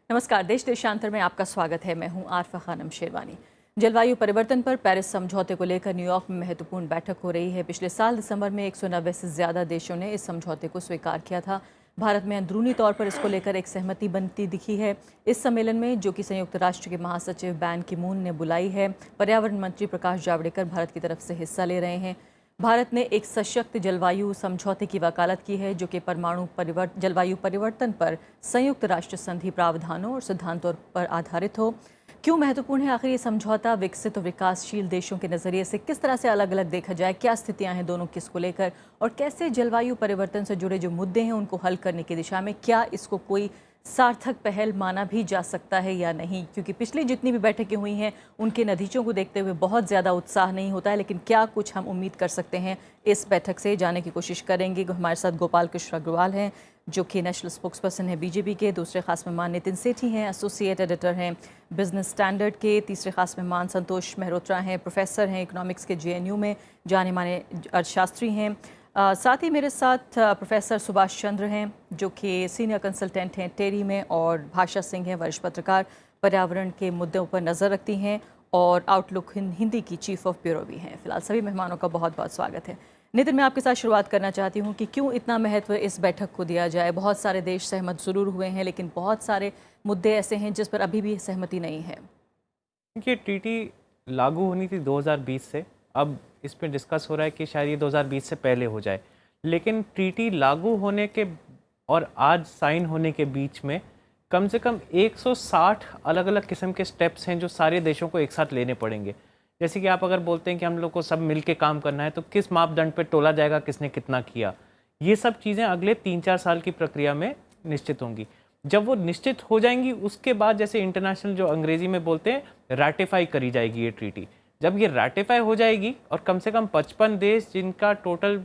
नमस्कार। देश देशांतर में आपका स्वागत है। मैं हूं आरफा खानम शेरवानी। जलवायु परिवर्तन पर पेरिस समझौते को लेकर न्यूयॉर्क में महत्वपूर्ण बैठक हो रही है। पिछले साल दिसंबर में 190 से ज़्यादा देशों ने इस समझौते को स्वीकार किया था। भारत में अंदरूनी तौर पर इसको लेकर एक सहमति बनती दिखी है। इस सम्मेलन में, जो कि संयुक्त राष्ट्र के महासचिव बैन की मून ने बुलाई है, पर्यावरण मंत्री प्रकाश जावड़ेकर भारत की तरफ से हिस्सा ले रहे हैं। भारत ने एक सशक्त जलवायु समझौते की वकालत की है, जो कि जलवायु परिवर्तन पर संयुक्त राष्ट्र संधि प्रावधानों और सिद्धांतों पर आधारित हो। क्यों महत्वपूर्ण है आखिर ये समझौता? विकसित और विकासशील देशों के नज़रिए से किस तरह से अलग अलग देखा जाए? क्या स्थितियां हैं दोनों किसको लेकर? और कैसे जलवायु परिवर्तन से जुड़े जो मुद्दे हैं उनको हल करने की दिशा में क्या इसको कोई सार्थक पहल माना भी जा सकता है या नहीं? क्योंकि पिछली जितनी भी बैठकें हुई हैं उनके नतीजों को देखते हुए बहुत ज़्यादा उत्साह नहीं होता है, लेकिन क्या कुछ हम उम्मीद कर सकते हैं इस बैठक से, जाने की कोशिश करेंगे। हमारे साथ गोपाल कृष्ण अग्रवाल हैं, जो कि नेशनल स्पोक्सपर्सन है बीजेपी के। दूसरे खास मेहमान नितिन सेठी हैं, एसोसिएट एडिटर हैं बिजनेस स्टैंडर्ड के। तीसरे खास मेहमान संतोष मेहरोत्रा हैं, प्रोफेसर हैं इकोनॉमिक्स के जेएनयू में, जाने माने अर्थशास्त्री हैं। साथ ही मेरे साथ प्रोफेसर सुभाष चंद्र हैं, जो कि सीनियर कंसल्टेंट हैं टेरी में, और भाषा सिंह हैं, वरिष्ठ पत्रकार, पर्यावरण के मुद्दों पर नज़र रखती हैं और आउटलुक हिंदी की चीफ ऑफ ब्यूरो भी हैं। फिलहाल सभी मेहमानों का बहुत बहुत स्वागत है। नितिन, मैं आपके साथ शुरुआत करना चाहती हूँ कि क्यों इतना महत्व इस बैठक को दिया जाए? बहुत सारे देश सहमत ज़रूर हुए हैं, लेकिन बहुत सारे मुद्दे ऐसे हैं जिस पर अभी भी सहमति नहीं है। ये टीटी लागू होनी थी 2020 से, अब इस पे डिस्कस हो रहा है कि शायद ये 2020 से पहले हो जाए, लेकिन टीटी लागू होने के और आज साइन होने के बीच में कम से कम 160 अलग अलग किस्म के स्टेप्स हैं जो सारे देशों को एक साथ लेने पड़ेंगे। जैसे कि आप अगर बोलते हैं कि हम लोग को सब मिल के काम करना है, तो किस मापदंड पे तोला जाएगा किसने कितना किया, ये सब चीज़ें अगले 3-4 साल की प्रक्रिया में निश्चित होंगी। जब वो निश्चित हो जाएंगी उसके बाद, जैसे इंटरनेशनल जो अंग्रेजी में बोलते हैं, रैटिफाई करी जाएगी ये ट्रीटी। जब ये रैटिफाई हो जाएगी और कम से कम 55 देश जिनका टोटल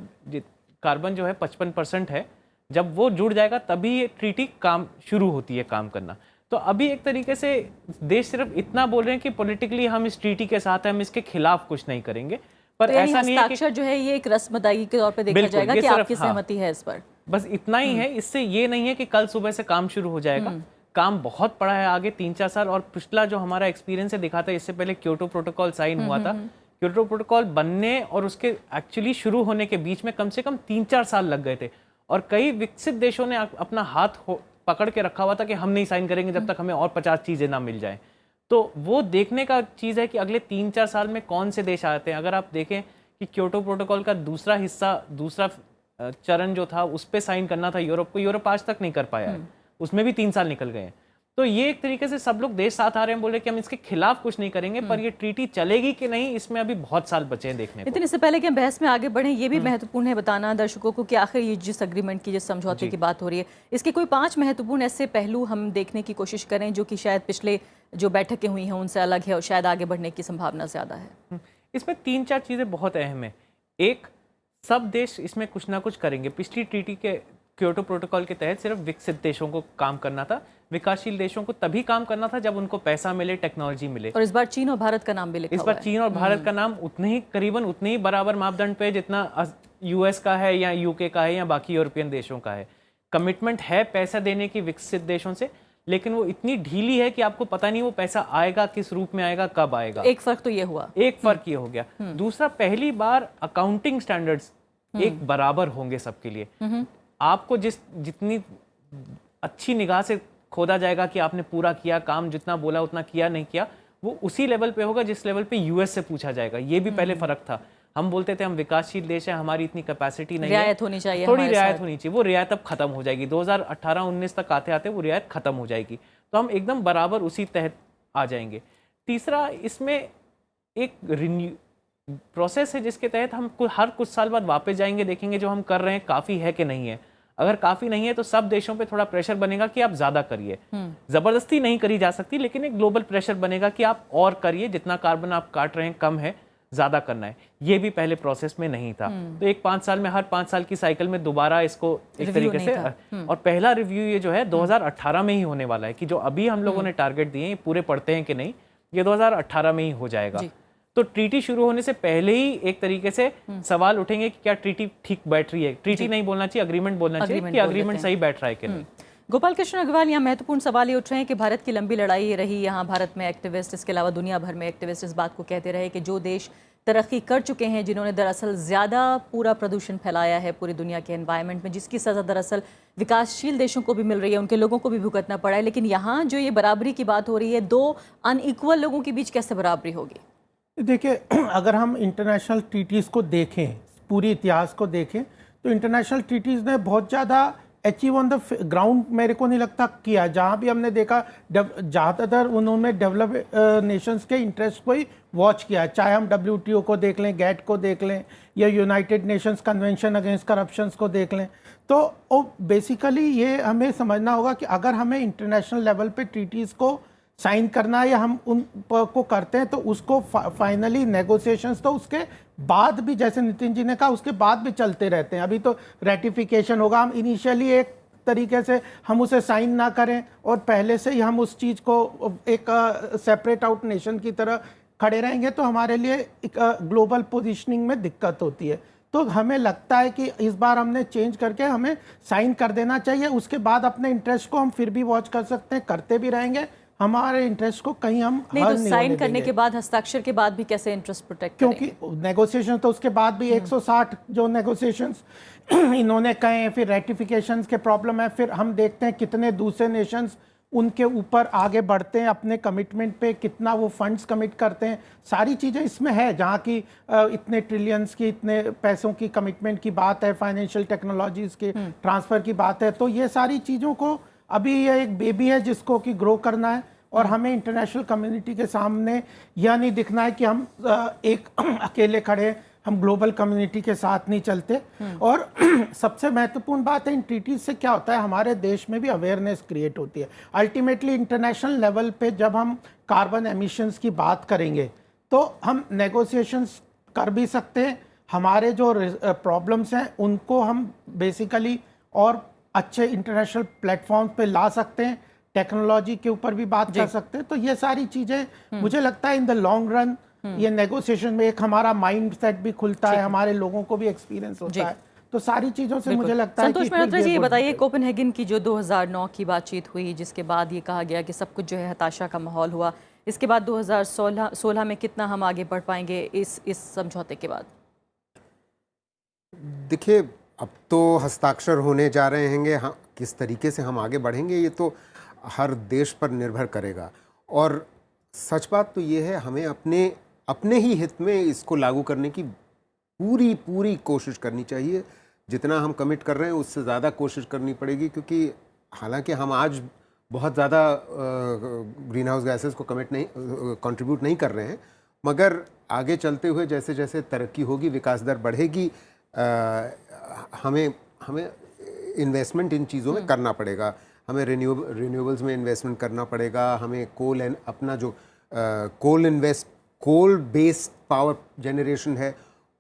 कार्बन जो है 55% है, जब वो जुड़ जाएगा तभी ये ट्रीटी काम शुरू होती है काम करना। तो अभी एक तरीके से देश सिर्फ इतना बोल रहे हैं कि पॉलिटिकली हम इस ट्रीटी के साथ हैं, हम इसके खिलाफ कुछ नहीं करेंगे, पर तो ऐसा नहीं है कि जो है ये एक रस्मदाई के तौर पे देखा जाएगा कि आपकी सहमति है इस पर, बस इतना ही है। इससे ये नहीं है कि कल सुबह से काम शुरू हो जाएगा। काम बहुत पड़ा है आगे 3-4 साल। और पिछला जो हमारा एक्सपीरियंस है दिखाता है, इससे पहले क्योटो प्रोटोकॉल साइन हुआ था, क्योटो प्रोटोकॉल बनने और उसके एक्चुअली शुरू होने के बीच में कम से कम 3-4 साल लग गए थे, और कई विकसित देशों ने अपना हाथ पकड़ के रखा हुआ था कि हम नहीं साइन करेंगे जब तक हमें और 50 चीजें ना मिल जाएं। तो वो देखने का चीज है कि अगले 3-4 साल में कौन से देश आते हैं। अगर आप देखें कि क्योटो प्रोटोकॉल का दूसरा हिस्सा, दूसरा चरण जो था, उस पर साइन करना था यूरोप को, यूरोप आज तक नहीं कर पाया है, उसमें भी 3 साल निकल गए हैं। तो ये एक तरीके से सब लोग देश साथ आ रहे हैं, बोल रहे कि हम इसके खिलाफ कुछ नहीं करेंगे, पर ये ट्रीटी चलेगी कि नहीं, इसमें अभी बहुत साल बचे हैं देखने को। लेकिन इससे पहले कि हम बहस में आगे बढ़ें, ये भी महत्वपूर्ण है बताना दर्शकों को कि आखिर ये जिस अग्रीमेंट की, जिस समझौते की बात हो रही है, इसके कोई 5 महत्वपूर्ण ऐसे पहलू हम देखने की कोशिश करें जो कि शायद पिछले जो बैठकें हुई हैं उनसे अलग है और शायद आगे बढ़ने की संभावना ज्यादा है। इसमें 3-4 चीजें बहुत अहम है। एक, सब देश इसमें कुछ ना कुछ करेंगे। पिछली ट्रीटी के क्योटो प्रोटोकॉल के तहत सिर्फ विकसित देशों को काम करना था, विकासशील देशों को तभी काम करना था जब उनको पैसा मिले, टेक्नोलॉजी मिले। और इस बार चीन और भारत का नाम भी लिखा इस बार चीन और भारत का नाम उतने ही, करीबन उतने ही बराबर मापदंड पे जितना यूएस का है या यूके का है या बाकी यूरोपियन देशों का है। कमिटमेंट है पैसा देने की विकसित देशों से, लेकिन वो इतनी ढीली है कि आपको पता नहीं वो पैसा आएगा किस रूप में आएगा, कब आएगा। एक फर्क तो ये हुआ, एक फर्क ये हो गया। दूसरा, पहली बार अकाउंटिंग स्टैंडर्ड्स एक बराबर होंगे सबके लिए। आपको जितनी अच्छी निगाह से खोदा जाएगा कि आपने पूरा किया काम, जितना बोला उतना किया नहीं किया, वो उसी लेवल पे होगा जिस लेवल पे यूएस से पूछा जाएगा। ये भी पहले फर्क था। हम बोलते थे हम विकासशील देश है, हमारी इतनी कैपेसिटी नहीं है, रियायत होनी चाहिए, थोड़ी रियायत होनी चाहिए। वो रियायत अब खत्म हो जाएगी, 2018-19 तक आते आते वो रियायत खत्म हो जाएगी, तो हम एकदम बराबर उसी तहत आ जाएंगे। तीसरा, इसमें एक रिन्यू प्रोसेस है जिसके तहत हम हर कुछ साल बाद वापस जाएंगे, देखेंगे जो हम कर रहे हैं काफी है कि नहीं है। अगर काफी नहीं है तो सब देशों पे थोड़ा प्रेशर बनेगा कि आप ज्यादा करिए। जबरदस्ती नहीं करी जा सकती, लेकिन एक ग्लोबल प्रेशर बनेगा कि आप और करिए, जितना कार्बन आप काट रहे हैं कम है, ज्यादा करना है। ये भी पहले प्रोसेस में नहीं था। तो एक 5 साल में, हर 5 साल की साइकिल में दोबारा इसको एक तरीके से, और पहला रिव्यू ये जो है 2018 में ही होने वाला है, कि जो अभी हम लोगों ने टारगेट दिए हैं पूरे पड़ते हैं कि नहीं, ये 2018 में ही हो जाएगा। तो ट्रीटी शुरू होने से पहले ही एक तरीके से सवाल उठेंगे कि क्या ट्रीटी ठीक बैठ रही है। ट्रीटी नहीं बोलना चाहिए, अग्रीमेंट बोलना चाहिए कि अग्रीमेंट सही बैठ रहा है कि नहीं। गोपाल कृष्ण अग्रवाल, यहाँ महत्वपूर्ण सवाल ये उठ रहे हैं कि भारत की लंबी लड़ाई रही यहाँ, भारत में एक्टिविस्ट, इसके अलावा दुनिया भर में एक्टिविस्ट इस बात को कहते रहे कि जो देश तरक्की कर चुके हैं, जिन्होंने दरअसल ज़्यादा पूरा प्रदूषण फैलाया है पूरी दुनिया के एनवायरनमेंट में, जिसकी सज़ा दरअसल विकासशील देशों को भी मिल रही है, उनके लोगों को भी भुगतना पड़ा है, लेकिन यहाँ जो ये बराबरी की बात हो रही है, दो अनइक्वल लोगों के बीच कैसे बराबरी होगी? देखिए, अगर हम इंटरनेशनल ट्रीटीज़ को देखें, पूरी इतिहास को देखें, तो इंटरनेशनल ट्रीटीज़ ने बहुत ज़्यादा अचीव ऑन द ग्राउंड मेरे को नहीं लगता किया। जहाँ भी हमने देखा, ज़्यादातर उन्होंने डेवलप नेशंस के इंटरेस्ट को ही वॉच किया, चाहे हम WTO को देख लें, गैट को देख लें, या United Nations convention against corruptions को देख लें। तो बेसिकली ये हमें समझना होगा कि अगर हमें इंटरनेशनल लेवल पे ट्रीटीज़ को साइन करना है या हम उन को करते हैं, तो उसको फाइनली नेगोशिएशंस तो उसके बाद भी, जैसे नितिन जी ने कहा, उसके बाद भी चलते रहते हैं। अभी तो रेटिफिकेशन होगा, हम इनिशियली एक तरीके से हम उसे साइन ना करें और पहले से ही हम उस चीज़ को एक सेपरेट आउट नेशन की तरह खड़े रहेंगे, तो हमारे लिए एक ग्लोबल पोजीशनिंग में दिक्कत होती है। तो हमें लगता है कि इस बार हमने चेंज करके हमें साइन कर देना चाहिए। उसके बाद अपने इंटरेस्ट को हम फिर भी वॉच कर सकते हैं, करते भी रहेंगे, हमारे इंटरेस्ट को कहीं हम नहीं। तो साइन करने के बाद, हस्ताक्षर के बाद भी कैसे इंटरेस्ट प्रोटेक्ट क्योंकि नेगोशिएशन तो उसके बाद भी 160 जो नेगोशिएशंस इन्होंने कहे हैं, फिर रेटिफिकेशंस के प्रॉब्लम है, फिर हम देखते हैं कितने दूसरे नेशंस उनके ऊपर आगे बढ़ते हैं अपने कमिटमेंट पे, कितना वो फंड्स कमिट करते हैं, सारी चीज़ें इसमें है। जहाँ की इतने ट्रिलियंस की, इतने पैसों की कमिटमेंट की बात है, फाइनेंशियल टेक्नोलॉजीज़ के ट्रांसफ़र की बात है, तो ये सारी चीज़ों को अभी ये एक बेबी है जिसको कि ग्रो करना है, और हमें इंटरनेशनल कम्युनिटी के सामने यह नहीं दिखना है कि हम एक अकेले खड़े, हम ग्लोबल कम्युनिटी के साथ नहीं चलते। और सबसे महत्वपूर्ण बात है, इन ट्रीटीज से क्या होता है, हमारे देश में भी अवेयरनेस क्रिएट होती है। अल्टीमेटली इंटरनेशनल लेवल पे जब हम कार्बन एमिशंस की बात करेंगे, तो हम नेगोशिएशंस कर भी सकते हैं, हमारे जो प्रॉब्लम्स हैं उनको हम बेसिकली और अच्छे इंटरनेशनल प्लेटफॉर्म पे ला सकते हैं, टेक्नोलॉजी के ऊपर भी बात कर सकते हैं। तो ये सारी चीज़ें मुझे लगता है इन द लॉन्ग रन ये नेगोशिएशन में एक हमारा माइंड सेट भी खुलता है, हमारे लोगों को भी एक्सपीरियंस होता है, तो सारी चीज़ों से मुझे लगता है। संतोष मेहता जी, ये बताइए, कोपेनहेगन की जो 2009 की बातचीत हुई, जिसके बाद ये कहा गया कि सब कुछ जो है हताशा का माहौल हुआ, इसके बाद 2016 में कितना हम आगे बढ़ पाएंगे इस समझौते के बाद? देखिए, अब तो हस्ताक्षर होने जा रहे हैं, हाँ, किस तरीके से हम आगे बढ़ेंगे ये तो हर देश पर निर्भर करेगा। और सच बात तो ये है, हमें अपने ही हित में इसको लागू करने की पूरी कोशिश करनी चाहिए। जितना हम कमिट कर रहे हैं उससे ज़्यादा कोशिश करनी पड़ेगी, क्योंकि हालांकि हम आज बहुत ज़्यादा ग्रीन हाउस गैसेस को कंट्रीब्यूट नहीं कर रहे हैं, मगर आगे चलते हुए जैसे जैसे तरक्की होगी, विकास दर बढ़ेगी, हमें इन्वेस्टमेंट इन चीज़ों में करना पड़ेगा। हमें रिन्यूएबल्स में इन्वेस्टमेंट करना पड़ेगा, हमें कोल बेस्ड पावर जनरेशन है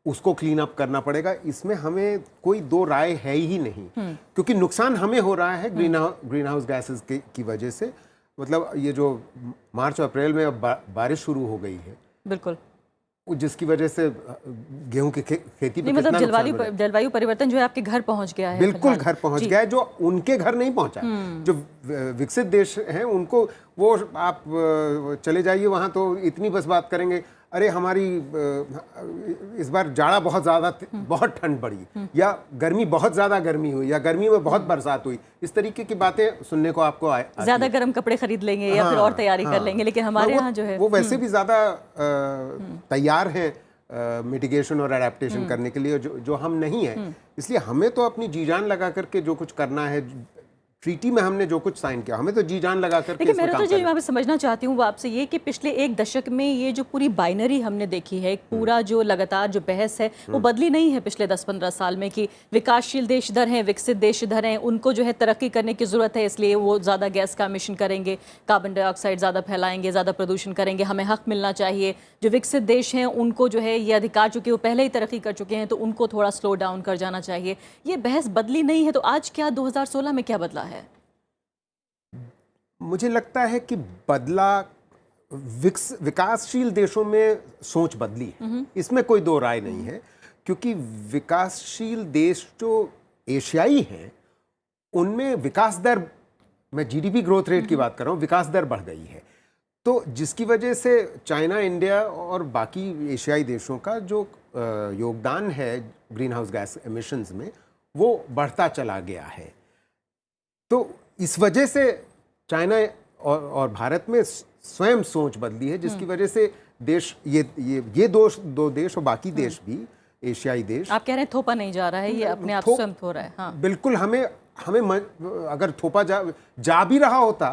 उसको क्लीन अप करना पड़ेगा। इसमें हमें कोई दो राय है ही नहीं, क्योंकि नुकसान हमें हो रहा है ग्रीन हाउस गैसेस की वजह से। मतलब ये जो मार्च अप्रैल में अब बारिश शुरू हो गई है, बिल्कुल, जिसकी वजह से गेहूं की खेती पे मतलब जलवायु परिवर्तन जो है आपके घर पहुंच गया है। बिल्कुल घर पहुंच गया है, जो उनके घर नहीं पहुंचा। जो विकसित देश हैं उनको, वो आप चले जाइए वहां तो इतनी बस बात करेंगे, अरे हमारी इस बार जाड़ा बहुत ज़्यादा, बहुत ठंड पड़ी, या गर्मी बहुत ज़्यादा गर्मी हुई, या गर्मी में बहुत बरसात हुई, इस तरीके की बातें सुनने को आपको ज़्यादा गर्म कपड़े खरीद लेंगे या फिर और तैयारी कर लेंगे, लेकिन हमारे यहाँ जो है वो वैसे भी ज़्यादा तैयार हैं मिटिगेशन और एडेप्टेशन करने के लिए, जो हम नहीं है। इसलिए हमें तो अपनी जी जान लगा करके जो कुछ करना है, ट्रीटी में हमने जो कुछ साइन किया, हमें तो जी जान लगा करके लेकिन मेरा तो जो मैं समझना चाहती हूँ वो आपसे ये कि पिछले एक दशक में ये जो पूरी बाइनरी हमने देखी है, पूरा जो लगातार जो बहस है वो बदली नहीं है पिछले 10-15 साल में, कि विकासशील देश इधर हैं, विकसित देश इधर हैं, उनको जो है तरक्की करने की ज़रूरत है, इसलिए वो ज़्यादा गैस का एमिशन करेंगे, कार्बन डाइऑक्साइड ज़्यादा फैलाएंगे, ज़्यादा प्रदूषण करेंगे, हमें हक मिलना चाहिए। जो विकसित देश हैं उनको जो है ये अधिकार, चूँकि वो पहले ही तरक्की कर चुके हैं, तो उनको थोड़ा स्लो डाउन कर जाना चाहिए। ये बहस बदली नहीं है, तो आज क्या 2016 में क्या बदला है? मुझे लगता है कि बदला, विकासशील देशों में सोच बदली है, इसमें कोई दो राय नहीं है। क्योंकि विकासशील देश जो एशियाई हैं उनमें विकास दर मैं जीडीपी ग्रोथ रेट की बात कर रहा हूँ, विकास दर बढ़ गई है। तो जिसकी वजह से चाइना, इंडिया और बाकी एशियाई देशों का जो योगदान है ग्रीन हाउस गैस एमिशंस में, वो बढ़ता चला गया है। तो इस वजह से चाइना और भारत में स्वयं सोच बदली है, जिसकी वजह से देश ये दो देश और बाकी देश भी, एशियाई देश। आप कह रहे हैं थोपा नहीं जा रहा है, ये अपने आप स्वयं हो रहा है। हाँ, बिल्कुल। हमें अगर थोपा जा भी रहा होता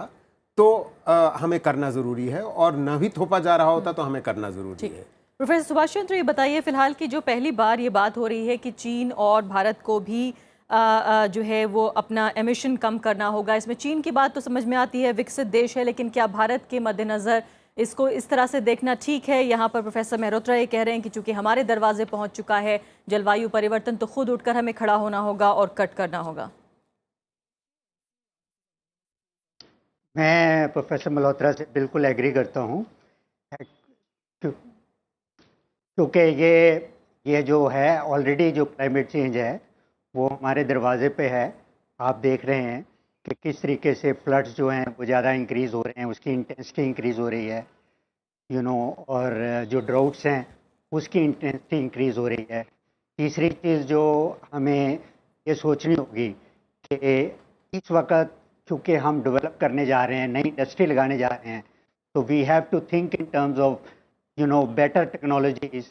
तो हमें करना ज़रूरी है, और न भी थोपा जा रहा होता तो हमें करना ज़रूरी है। प्रोफेसर सुभाष चंद्र, ये बताइए फिलहाल की जो पहली बार ये बात हो रही है कि चीन और भारत को भी जो है वो अपना एमिशन कम करना होगा। इसमें चीन की बात तो समझ में आती है, विकसित देश है, लेकिन क्या भारत के मद्देनज़र इसको इस तरह से देखना ठीक है? यहाँ पर प्रोफेसर मेहरोत्रा ये कह रहे हैं कि चूंकि हमारे दरवाजे पहुँच चुका है जलवायु परिवर्तन, तो खुद उठकर हमें खड़ा होना होगा और कट करना होगा। मैं प्रोफेसर मल्होत्रा से बिल्कुल एग्री करता हूँ, क्योंकि ये जो है ऑलरेडी जो क्लाइमेट चेंज है वो हमारे दरवाजे पे है। आप देख रहे हैं कि किस तरीके से फ्लड्स जो हैं वो ज़्यादा इंक्रीज़ हो रहे हैं, उसकी इंटेंसिटी इंक्रीज़ हो रही है, और जो ड्राउट्स हैं उसकी इंटेंसिटी इंक्रीज़ हो रही है। तीसरी चीज़ जो हमें ये सोचनी होगी कि इस वक्त क्योंकि हम डेवलप करने जा रहे हैं, नई इंडस्ट्री लगाने जा रहे हैं, तो we have to think in terms of better technologies,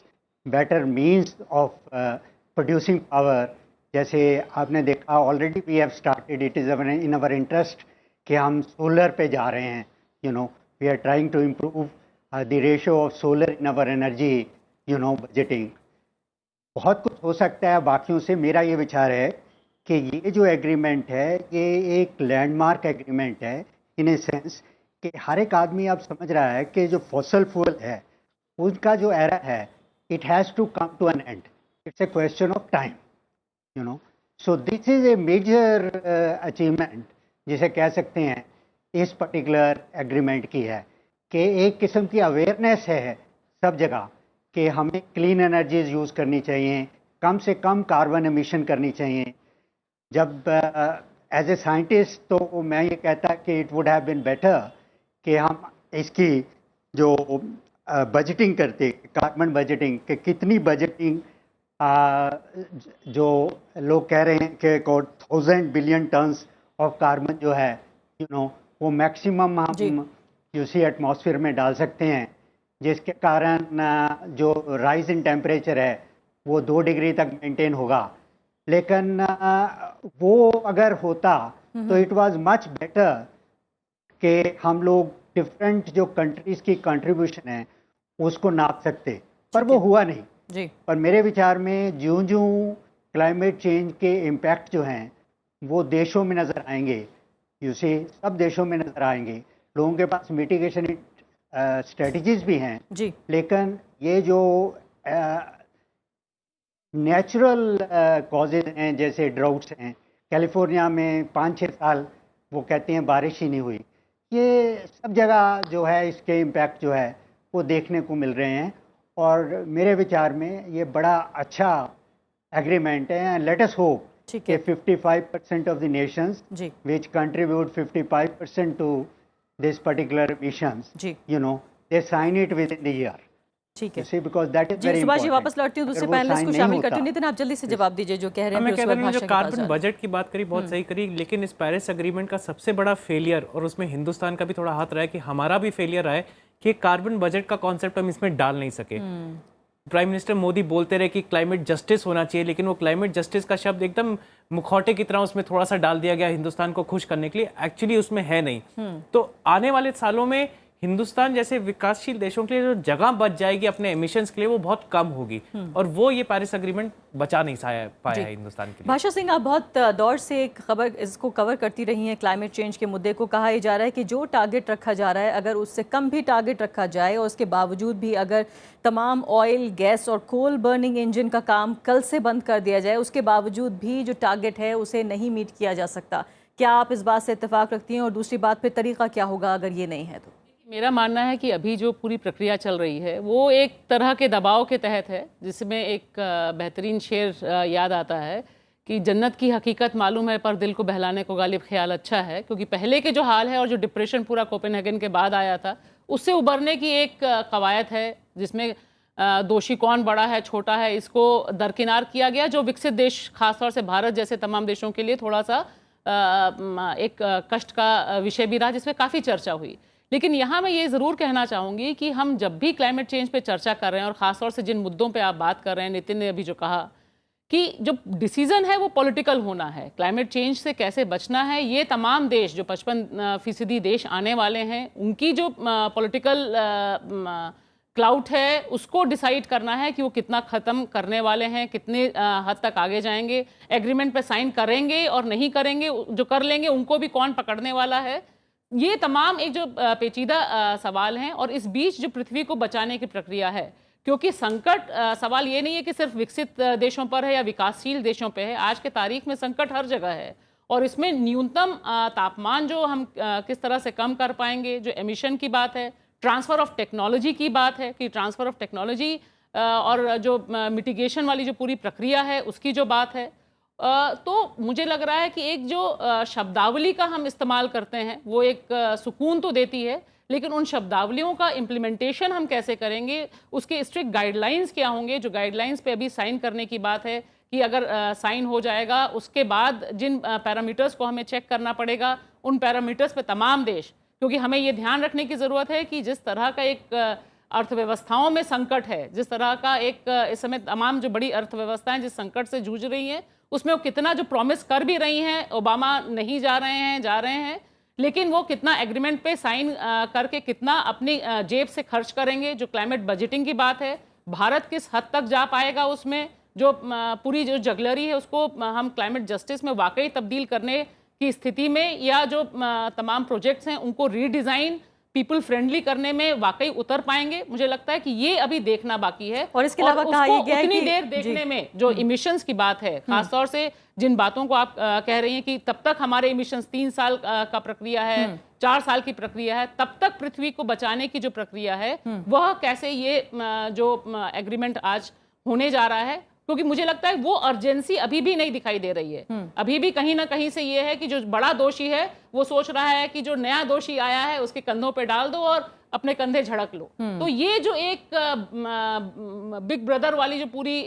better means of producing power. जैसे आपने देखा already we have started, it is in our interest कि हम सोलर पे जा रहे हैं। We are trying to improve the ratio of solar in our energy budgeting. बहुत कुछ हो सकता है बाकियों से। मेरा ये विचार है कि ये जो एग्रीमेंट है ये एक लैंडमार्क एग्रीमेंट है, इन ए सेंस कि हर एक आदमी अब समझ रहा है कि जो फॉसल फ्यूल है उनका जो एरा है, it has to come to an end. It's a question of time, so this is a major achievement जिसे कह सकते हैं इस पर्टिकुलर एग्रीमेंट की है, कि एक किस्म की अवेयरनेस है सब जगह कि हमें क्लीन एनर्जीज यूज़ करनी चाहिए, कम से कम कार्बन एमिशन करनी चाहिए। जब एज ए साइंटिस्ट तो मैं ये कहता कि it would have been better कि हम इसकी जो बजटिंग करते, कार्बन बजटिंग, कि कितनी बजटिंग जो लोग कह रहे हैं कि 1000 बिलियन टन्स ऑफ कार्बन जो है वो मैक्सिमम हम एटमॉस्फेयर में डाल सकते हैं, जिसके कारण जो राइज इन टेम्परेचर है वो 2 डिग्री तक मेंटेन होगा। लेकिन वो अगर होता तो इट वाज मच बेटर कि हम लोग डिफरेंट जो कंट्रीज की कंट्रीब्यूशन है उसको नाप सकते, पर वो हुआ नहीं जी। पर मेरे विचार में ज्यों-ज्यों क्लाइमेट चेंज के इम्पैक्ट जो हैं वो देशों में नज़र आएंगे, सब देशों में नज़र आएंगे। लोगों के पास मिटिगेशन स्ट्रेटजीज भी हैं जी, लेकिन ये जो नेचुरल कॉजेज हैं, जैसे ड्राउट्स हैं, कैलिफोर्निया में 5-6 साल वो कहते हैं बारिश ही नहीं हुई, ये सब जगह जो है इसके इम्पैक्ट जो है वो देखने को मिल रहे हैं। और मेरे विचार में ये बड़ा अच्छा एग्रीमेंट है। लेट अस होप कि 55% of the nations which contribute 55% to this particular missions, they sign it with in the year. ठीक है, because that is very Subhash ji, important. वापस लौटती हूँ दूसरे पैनलिस्ट को शामिल करती हूँ। नितिन, आप जल्दी से जवाब दीजिए जो कह रहे हैं। मैं कह रहा हूँ जो कार्बन बजट की बात करी बहुत सही करी, लेकिन इस पेरिस एग्रीमेंट का सबसे बड़ा फेलियर, और उसमें हिंदुस्तान का भी थोड़ा हाथ रहा है कि हमारा भी फेलियर रहा है कि कार्बन बजट का कॉन्सेप्ट हम इसमें डाल नहीं सके। प्राइम मिनिस्टर मोदी बोलते रहे कि क्लाइमेट जस्टिस होना चाहिए, लेकिन वो क्लाइमेट जस्टिस का शब्द एकदम मुखौटे की तरह उसमें थोड़ा सा डाल दिया गया हिंदुस्तान को खुश करने के लिए, एक्चुअली उसमें है नहीं। तो आने वाले सालों में हिंदुस्तान जैसे विकासशील देशों के लिए जो जगह बच जाएगी अपने एमिशंस के लिए वो बहुत कम होगी, और वो ये पेरिस एग्रीमेंट बचा नहीं पाया है हिंदुस्तान के लिए। भाषा सिंह, आप बहुत दौर से एक खबर इसको कवर करती रही हैं, क्लाइमेट चेंज के मुद्दे को। कहा जा रहा है कि जो टारगेट रखा जा रहा है, अगर उससे कम भी टारगेट रखा जाए और उसके बावजूद भी अगर तमाम ऑयल, गैस और कोल बर्निंग इंजन का काम कल से बंद कर दिया जाए, उसके बावजूद भी जो टारगेट है उसे नहीं मीट किया जा सकता। क्या आप इस बात से इत्तेफाक रखती हैं? और दूसरी बात, फिर तरीका क्या होगा अगर ये नहीं है तो? मेरा मानना है कि अभी जो पूरी प्रक्रिया चल रही है वो एक तरह के दबाव के तहत है, जिसमें एक बेहतरीन शेर याद आता है कि जन्नत की हकीकत मालूम है पर दिल को बहलाने को गालिब ख्याल अच्छा है, क्योंकि पहले के जो हाल है और जो डिप्रेशन पूरा कोपेनहेगन के बाद आया था, उससे उबरने की एक कवायद है जिसमें दोषी कौन बड़ा है छोटा है इसको दरकिनार किया गया, जो विकसित देश खासतौर से भारत जैसे तमाम देशों के लिए थोड़ा सा एक कष्ट का विषय भी रहा, जिसमें काफ़ी चर्चा हुई। लेकिन यहाँ मैं ये ज़रूर कहना चाहूँगी कि हम जब भी क्लाइमेट चेंज पे चर्चा कर रहे हैं और ख़ासतौर से जिन मुद्दों पे आप बात कर रहे हैं, नितिन ने अभी जो कहा कि जो डिसीज़न है वो पॉलिटिकल होना है, क्लाइमेट चेंज से कैसे बचना है, ये तमाम देश जो 55% देश आने वाले हैं उनकी जो पॉलिटिकल क्लाउड है उसको डिसाइड करना है कि वो कितना ख़त्म करने वाले हैं, कितने हद तक आगे जाएंगे, एग्रीमेंट पे साइन करेंगे और नहीं करेंगे, जो कर लेंगे उनको भी कौन पकड़ने वाला है। ये तमाम एक जो पेचीदा सवाल हैं और इस बीच जो पृथ्वी को बचाने की प्रक्रिया है, क्योंकि संकट सवाल ये नहीं है कि सिर्फ विकसित देशों पर है या विकासशील देशों पे है, आज के तारीख में संकट हर जगह है और इसमें न्यूनतम तापमान जो हम किस तरह से कम कर पाएंगे, जो एमिशन की बात है, ट्रांसफ़र ऑफ टेक्नोलॉजी की बात है कि ट्रांसफ़र ऑफ टेक्नोलॉजी और जो मिटिगेशन वाली जो पूरी प्रक्रिया है उसकी जो बात है, तो मुझे लग रहा है कि एक जो शब्दावली का हम इस्तेमाल करते हैं वो एक सुकून तो देती है, लेकिन उन शब्दावलियों का इम्प्लीमेंटेशन हम कैसे करेंगे, उसके स्ट्रिक्ट गाइडलाइंस क्या होंगे, जो गाइडलाइंस पे अभी साइन करने की बात है कि अगर साइन हो जाएगा उसके बाद जिन पैरामीटर्स को हमें चेक करना पड़ेगा उन पैरामीटर्स पे तमाम देश, क्योंकि हमें ये ध्यान रखने की ज़रूरत है कि जिस तरह का एक अर्थव्यवस्थाओं में संकट है, जिस तरह का एक इस समय तमाम जो बड़ी अर्थव्यवस्थाएं जिस संकट से जूझ रही हैं उसमें वो कितना जो प्रॉमिस कर भी रही हैं, ओबामा नहीं जा रहे हैं, लेकिन वो कितना एग्रीमेंट पे साइन करके कितना अपनी जेब से खर्च करेंगे। जो क्लाइमेट बजटिंग की बात है, भारत किस हद तक जा पाएगा उसमें, जो पूरी जो जगलरी है उसको हम क्लाइमेट जस्टिस में वाकई तब्दील करने की स्थिति में, या जो तमाम प्रोजेक्ट्स हैं उनको रीडिज़ाइन पीपल फ्रेंडली करने में वाकई उतर पाएंगे। मुझे लगता है कि ये अभी देखना बाकी है। और इसके अलावा कहा यह गया है उतनी कि देर देखने में जो इमिशंस की बात है, खासतौर से जिन बातों को आप कह रही हैं कि तब तक हमारे इमिशंस 3 साल का प्रक्रिया है, 4 साल की प्रक्रिया है, तब तक पृथ्वी को बचाने की जो प्रक्रिया है वह कैसे ये जो एग्रीमेंट आज होने जा रहा है, क्योंकि मुझे लगता है वो अर्जेंसी अभी भी नहीं दिखाई दे रही है। अभी भी कहीं ना कहीं से ये है कि जो बड़ा दोषी है वो सोच रहा है कि जो नया दोषी आया है उसके कंधों पे डाल दो और अपने कंधे झड़क लो। तो ये जो एक बिग ब्रदर वाली जो पूरी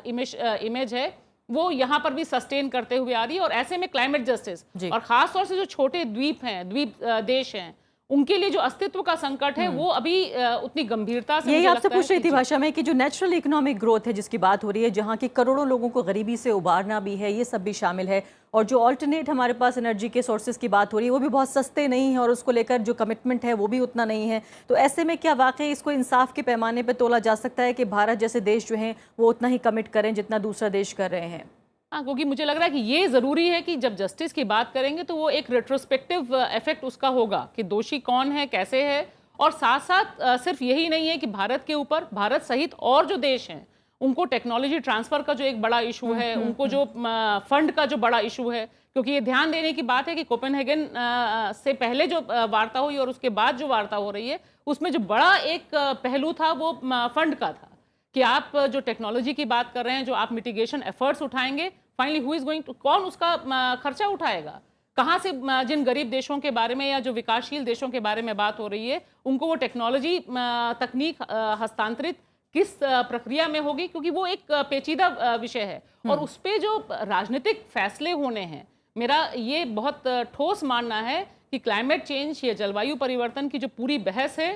इमेज है वो यहाँ पर भी सस्टेन करते हुए आ रही है। और ऐसे में क्लाइमेट जस्टिस और खासतौर से जो छोटे द्वीप हैं, द्वीप देश हैं, उनके लिए जो अस्तित्व का संकट है वो अभी उतनी गंभीरता से, यही आपसे पूछ रही थी भाषा में कि जो नेचुरल इकोनॉमिक ग्रोथ है जिसकी बात हो रही है, जहाँ की करोड़ों लोगों को गरीबी से उबारना भी है, ये सब भी शामिल है, और जो ऑल्टरनेट हमारे पास एनर्जी के सोर्सेज की बात हो रही है वो भी बहुत सस्ते नहीं है और उसको लेकर जो कमिटमेंट है वो भी उतना नहीं है। तो ऐसे में क्या वाकई इसको इंसाफ के पैमाने पर तोला जा सकता है कि भारत जैसे देश जो हैं वो उतना ही कमिट करें जितना दूसरा देश कर रहे हैं? हाँ, क्योंकि मुझे लग रहा है कि ये ज़रूरी है कि जब जस्टिस की बात करेंगे तो वो एक रेट्रोस्पेक्टिव इफेक्ट उसका होगा कि दोषी कौन है, कैसे है, और साथ साथ सिर्फ यही नहीं है कि भारत के ऊपर, भारत सहित और जो देश हैं उनको टेक्नोलॉजी ट्रांसफ़र का जो एक बड़ा इशू है, उनको जो फंड का जो बड़ा इशू है, क्योंकि ये ध्यान देने की बात है कि कोपेनहेगन से पहले जो वार्ता हुई और उसके बाद जो वार्ता हो रही है उसमें जो बड़ा एक पहलू था वो फंड का था कि आप जो टेक्नोलॉजी की बात कर रहे हैं, जो आप मिटिगेशन एफर्ट्स उठाएंगे, finally who is going to, कौन उसका खर्चा उठाएगा, कहाँ से जिन गरीब देशों के बारे में या जो विकासशील देशों के बारे में बात हो रही है उनको वो टेक्नोलॉजी तकनीक हस्तांतरित किस प्रक्रिया में होगी, क्योंकि वो एक पेचीदा विषय है और उस पर जो राजनीतिक फैसले होने हैं। मेरा ये बहुत ठोस मानना है कि क्लाइमेट चेंज या जलवायु परिवर्तन की जो पूरी बहस है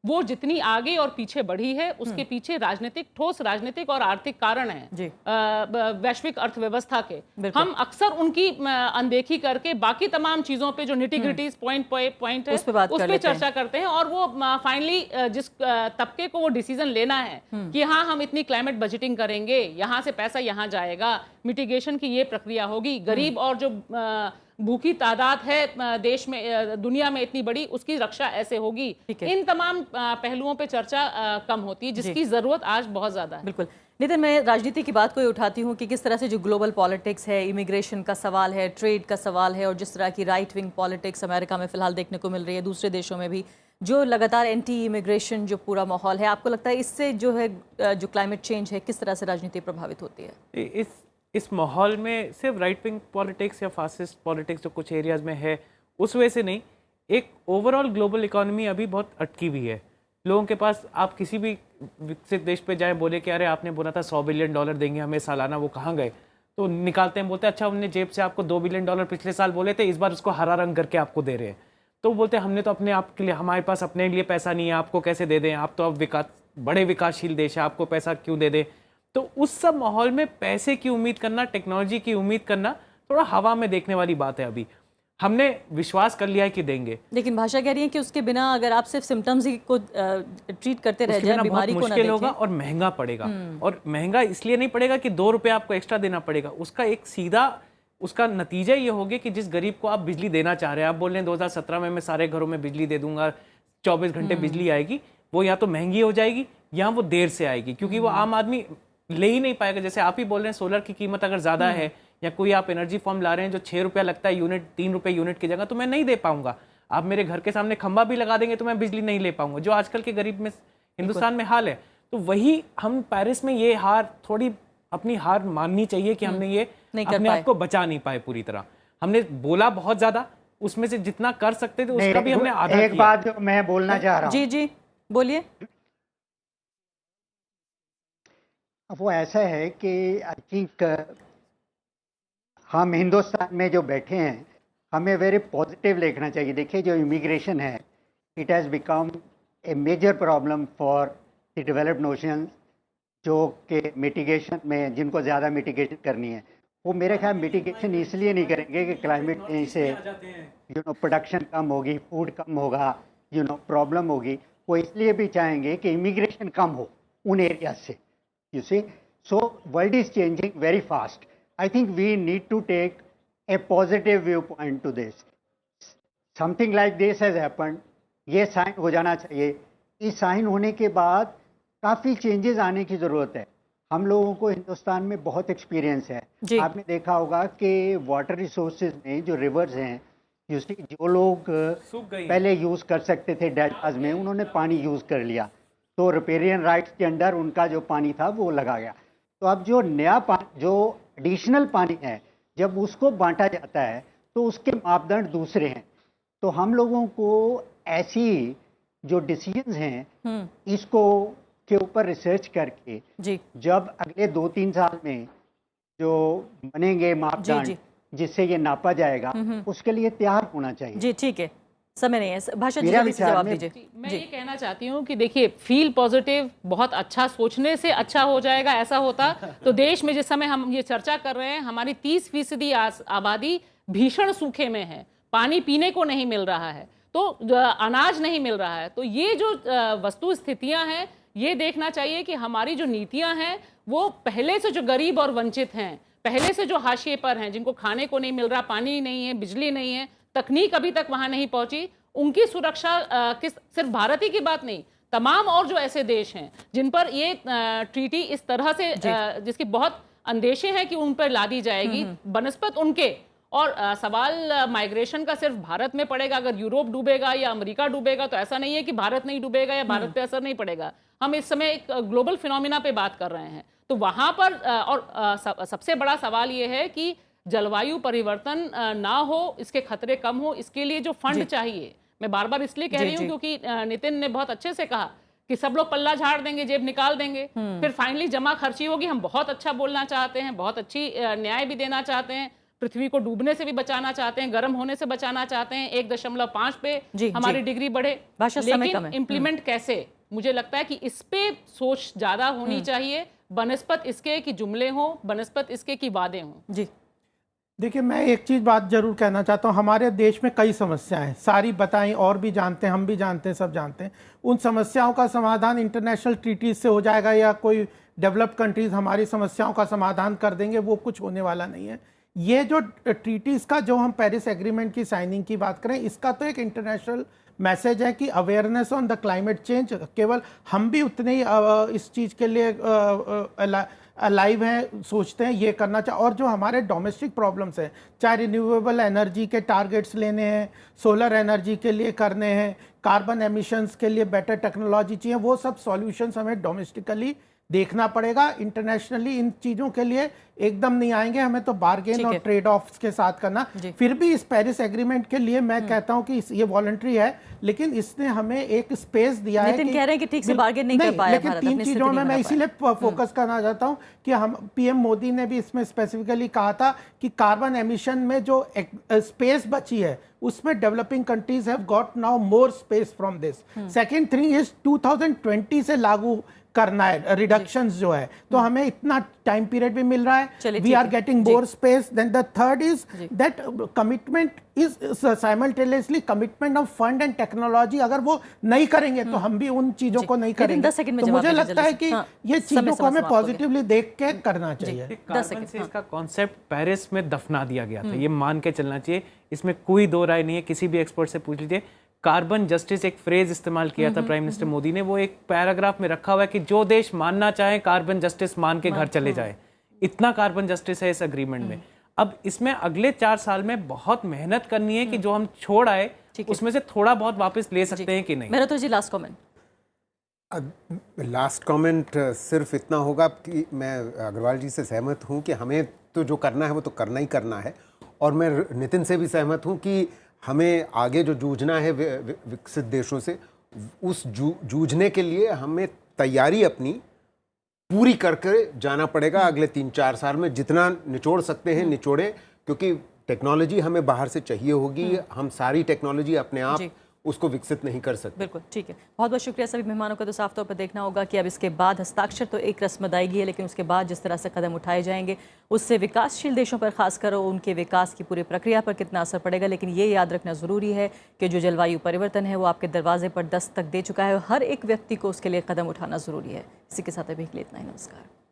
वो जितनी आगे और पीछे बढ़ी है उसके पीछे राजनीतिक, ठोस राजनीतिक और आर्थिक कारण हैं वैश्विक अर्थव्यवस्था के। हम अक्सर उनकी अनदेखी करके बाकी तमाम चीजों पे जो निटी-ग्रिटीज पॉइंट है उस पे चर्चा करते हैं और वो फाइनली जिस तबके को वो डिसीजन लेना है कि हाँ हम इतनी क्लाइमेट बजटिंग करेंगे, यहाँ से पैसा यहाँ जाएगा, मिटिगेशन की ये प्रक्रिया होगी, गरीब और जो भूखी तादाद है देश में, दुनिया में इतनी बड़ी, उसकी रक्षा ऐसे होगी। इन तमाम पहलुओं पे चर्चा कम होती है जिसकी जरूरत आज बहुत ज्यादा है। बिल्कुल। नितिन, मैं राजनीति की बात को ही उठाती हूँ कि किस तरह से जो ग्लोबल पॉलिटिक्स है, इमिग्रेशन का सवाल है, ट्रेड का सवाल है, और जिस तरह की राइट विंग पॉलिटिक्स अमेरिका में फिलहाल देखने को मिल रही है, दूसरे देशों में भी जो लगातार एंटी इमिग्रेशन जो पूरा माहौल है, आपको लगता है इससे जो है जो क्लाइमेट चेंज है किस तरह से राजनीति प्रभावित होती है? इस माहौल में सिर्फ राइट विंग पॉलिटिक्स या फासिस्ट पॉलिटिक्स जो कुछ एरियाज में है उस वजह से नहीं, एक ओवरऑल ग्लोबल इकोनॉमी अभी बहुत अटकी हुई है। लोगों के पास, आप किसी भी विकसित देश पे जाए, बोले कि अरे आपने बोला था $100 बिलियन देंगे हमें सालाना, वो कहाँ गए? तो निकालते हैं, बोलते हैं अच्छा हमने जेब से आपको $2 बिलियन पिछले साल बोले थे, इस बार उसको हरा रंग करके आपको दे रहे हैं। तो बोलते हैं हमने तो अपने आप के लिए, हमारे पास अपने लिए पैसा नहीं है, आपको कैसे दे दें? आप तो अब बड़े विकासशील देश है, आपको पैसा क्यों दे दें? तो उस सब माहौल में पैसे की उम्मीद करना, टेक्नोलॉजी की उम्मीद करना थोड़ा हवा में देखने वाली बात है। अभी हमने विश्वास कर लिया है कि देंगे, लेकिन भाषा कह रही है कि उसके बिना अगर आप सिर्फ सिम्टम्स ही को ट्रीट करते रह जाए, बीमारी को ना मुश्किल होगा देखें। और महंगा पड़ेगा। और महंगा इसलिए नहीं पड़ेगा कि ₹2 आपको एक्स्ट्रा देना पड़ेगा, उसका एक सीधा उसका नतीजा ये होगा कि जिस गरीब को आप बिजली देना चाह रहे हैं, आप बोल रहे हैं 2017 में मैं सारे घरों में बिजली दे दूंगा, 24 घंटे बिजली आएगी, वो या तो महंगी हो जाएगी या वो देर से आएगी, क्योंकि वो आम आदमी ले ही नहीं पाएगा। जैसे आप ही बोल रहे हैं सोलर की कीमत अगर ज्यादा है, या कोई आप एनर्जी फॉर्म ला रहे हैं जो ₹6 लगता है यूनिट, ₹3 यूनिट की जगह, तो मैं नहीं दे पाऊंगा। आप मेरे घर के सामने खंबा भी लगा देंगे तो मैं बिजली नहीं ले पाऊंगा, जो आजकल के गरीब में हिंदुस्तान में हाल है। तो वही हम पेरिस में ये थोड़ी अपनी हार माननी चाहिए कि हमने ये अपने आप को बचा नहीं पाए पूरी तरह। हमने बोला बहुत ज्यादा, उसमें से जितना कर सकते थे उसका भी हमने आधा एक बात जो मैं बोलना चाह रहा हूँ, जी जी बोलिए। वो ऐसा है कि आई थिंक हम हिंदुस्तान में जो बैठे हैं, हमें वेरी पॉजिटिव देखना चाहिए। देखिए जो इमिग्रेशन है, it has become a major problem for the developed nations, जो कि मिटिगेशन में, जिनको ज़्यादा मिटिगेशन करनी है, वो मेरे ख्याल मिटिगेशन इसलिए नहीं करेंगे कि क्लाइमेट चेंज से प्रोडक्शन कम होगी, फूड कम होगा, प्रॉब्लम होगी। वो इसलिए भी चाहेंगे कि इमिग्रेशन कम हो उन एरिया से। You see, so world is changing very fast. I think we need to take a positive viewpoint to this. Something like this has happened. ये साइन हो जाना चाहिए। इस साइन होने के बाद काफ़ी चेंजेस आने की ज़रूरत है। हम लोगों को हिंदुस्तान में बहुत एक्सपीरियंस है। आपने देखा होगा कि वाटर रिसोर्सेज में जो रिवर्स हैं, जो लोग पहले यूज़ कर सकते थे डेल्टाज में, उन्होंने पानी यूज़ कर लिया, तो रिपेरियन राइट्स के अंडर उनका जो पानी था वो लगा गया। तो अब जो नया पानी, जो एडिशनल पानी है, जब उसको बांटा जाता है तो उसके मापदंड दूसरे हैं। तो हम लोगों को ऐसी जो डिसीजंस हैं, इसको के ऊपर रिसर्च करके जी, जब अगले 2-3 साल में जो बनेंगे मापदंड जिससे ये नापा जाएगा, उसके लिए तैयार होना चाहिए। जी ठीक है, समय नहीं है। भाषा जी जल्दी से जवाब दीजिए। मैं ये कहना चाहती हूँ कि देखिए, फील पॉजिटिव बहुत अच्छा, सोचने से अच्छा हो जाएगा। ऐसा होता तो देश में जिस समय हम ये चर्चा कर रहे हैं, हमारी 30% आबादी भीषण सूखे में है, पानी पीने को नहीं मिल रहा है, तो अनाज नहीं मिल रहा है। तो ये जो वस्तु स्थितियां हैं, ये देखना चाहिए कि हमारी जो नीतियां हैं वो पहले से जो गरीब और वंचित हैं, पहले से जो हाशिए पर हैं, जिनको खाने को नहीं मिल रहा, पानी नहीं है, बिजली नहीं है, तकनीक अभी तक वहां नहीं पहुंची, उनकी सुरक्षा सिर्फ भारत ही की बात नहीं, तमाम और जो ऐसे देश हैं जिन पर ये ट्रीटी इस तरह से जिसकी बहुत अंदेशे हैं कि उन पर लादी जाएगी बनस्पत उनके। और सवाल माइग्रेशन का सिर्फ भारत में पड़ेगा। अगर यूरोप डूबेगा या अमेरिका डूबेगा तो ऐसा नहीं है कि भारत नहीं डूबेगा या भारत पे असर नहीं पड़ेगा। हम इस समय एक ग्लोबल फिनोमिना पे बात कर रहे हैं, तो वहां पर और सबसे बड़ा सवाल ये है कि जलवायु परिवर्तन ना हो, इसके खतरे कम हो, इसके लिए जो फंड चाहिए, मैं बार बार इसलिए कह रही हूँ क्योंकि नितिन ने बहुत अच्छे से कहा कि सब लोग पल्ला झाड़ देंगे, जेब निकाल देंगे, फिर फाइनली जमा खर्ची होगी। हम बहुत अच्छा बोलना चाहते हैं, बहुत अच्छी न्याय भी देना चाहते हैं, पृथ्वी को डूबने से भी बचाना चाहते हैं, गर्म होने से बचाना चाहते हैं, 1.5 पे हमारी डिग्री बढ़े, लेकिन इम्प्लीमेंट कैसे? मुझे लगता है कि इस पे सोच ज्यादा होनी चाहिए, बनस्पत इसके कि जुमले हों, बनस्पत इसके कि वादे हों। जी देखिए, मैं एक चीज़ बात जरूर कहना चाहता हूँ। हमारे देश में कई समस्याएं हैं, सारी बताएं, और भी जानते हैं, हम भी जानते हैं, सब जानते हैं। उन समस्याओं का समाधान इंटरनेशनल ट्रीटीज से हो जाएगा या कोई डेवलप्ड कंट्रीज हमारी समस्याओं का समाधान कर देंगे, वो कुछ होने वाला नहीं है। ये जो ट्रीटीज का, जो हम पेरिस एग्रीमेंट की साइनिंग की बात करें, इसका तो एक इंटरनेशनल मैसेज है कि awareness on the climate change, केवल हम भी उतने ही इस चीज़ के लिए अलाइव हैं, सोचते हैं ये करना चाहिए। और जो हमारे डोमेस्टिक प्रॉब्लम्स हैं, चाहे रिन्यूएबल एनर्जी के टारगेट्स लेने हैं, सोलर एनर्जी के लिए करने हैं, कार्बन एमिशंस के लिए बेटर टेक्नोलॉजी चाहिए, वो सब सॉल्यूशंस हमें डोमेस्टिकली देखना पड़ेगा। इंटरनेशनली इन चीज़ों के लिए एकदम नहीं आएंगे, हमें तो बार्गेन और ट्रेड ऑफ्स के साथ करना। फिर भी इस पेरिस एग्रीमेंट के लिए मैं कहता हूं कि ये वॉलंटरी है, लेकिन इसने हमें एक स्पेस दिया है कि कह रहे हैं कि ठीक से बार्गेन नहीं कर पाया लेकिन भारत, 3 चीज़ों में मैं इसीलिए फोकस करना चाहता हूं कि हम पीएम मोदी ने भी इसमें स्पेसिफिकली कहा था कि कार्बन एमिशन में जो स्पेस बची है उसमें developing countries have got now more space from this. Second thing is 2020 से लागू करना है रिडक्शंस जो है, तो हमें इतना टाइम पीरियड भी मिल रहा है, we are getting more space. Then the third is that commitment is simultaneously commitment of fund and technology. अगर वो नहीं करेंगे तो हम भी उन चीजों को नहीं करेंगे। तो मुझे लगता है कि ये चीजों को हमें पॉजिटिवली देख के करना चाहिए। कार्बन से इसका कॉन्सेप्ट पेरिस में दफना दिया गया था, ये मान के चलना चाहिए, इसमें कोई दो राय नहीं है। किसी भी एक्सपर्ट से पूछ लीजिए, कार्बन जस्टिस एक फ्रेज इस्तेमाल किया था प्राइम मिनिस्टर मोदी ने, वो एक पैराग्राफ में रखा हुआ है कि जो देश मानना चाहे कार्बन जस्टिस मान के घर चले जाए। इतना कार्बन जस्टिस है इस अग्रीमेंट में। अब इसमें अगले 4 साल में बहुत मेहनत करनी है कि जो हम छोड़ आए उसमें से थोड़ा बहुत वापस ले सकते हैं कि नहीं। मेरा तो जी लास्ट कमेंट सिर्फ इतना होगा कि मैं अग्रवाल जी से सहमत हूं कि हमें तो जो करना है वो तो करना ही करना है, और मैं नितिन से भी सहमत हूं कि हमें आगे जो जूझना है विकसित देशों से, उस जूझने के लिए हमें तैयारी अपनी पूरी करके जाना पड़ेगा। अगले 3-4 साल में जितना निचोड़ सकते हैं निचोड़े, क्योंकि टेक्नोलॉजी हमें बाहर से चाहिए होगी, हम सारी टेक्नोलॉजी अपने आप उसको विकसित नहीं कर सकते। बिल्कुल ठीक है, बहुत बहुत शुक्रिया सभी मेहमानों का। तो साफ तौर पर देखना होगा कि अब इसके बाद हस्ताक्षर तो एक रस्म अदायगी है, लेकिन उसके बाद जिस तरह से कदम उठाए जाएंगे उससे विकासशील देशों पर खासकर उनके विकास की पूरी प्रक्रिया पर कितना असर पड़ेगा। लेकिन ये याद रखना ज़रूरी है कि जो जलवायु परिवर्तन है वो आपके दरवाजे पर दस्तक दे चुका है, हर एक व्यक्ति को उसके लिए कदम उठाना ज़रूरी है। इसी के साथ अभी के लिए इतना ही, नमस्कार।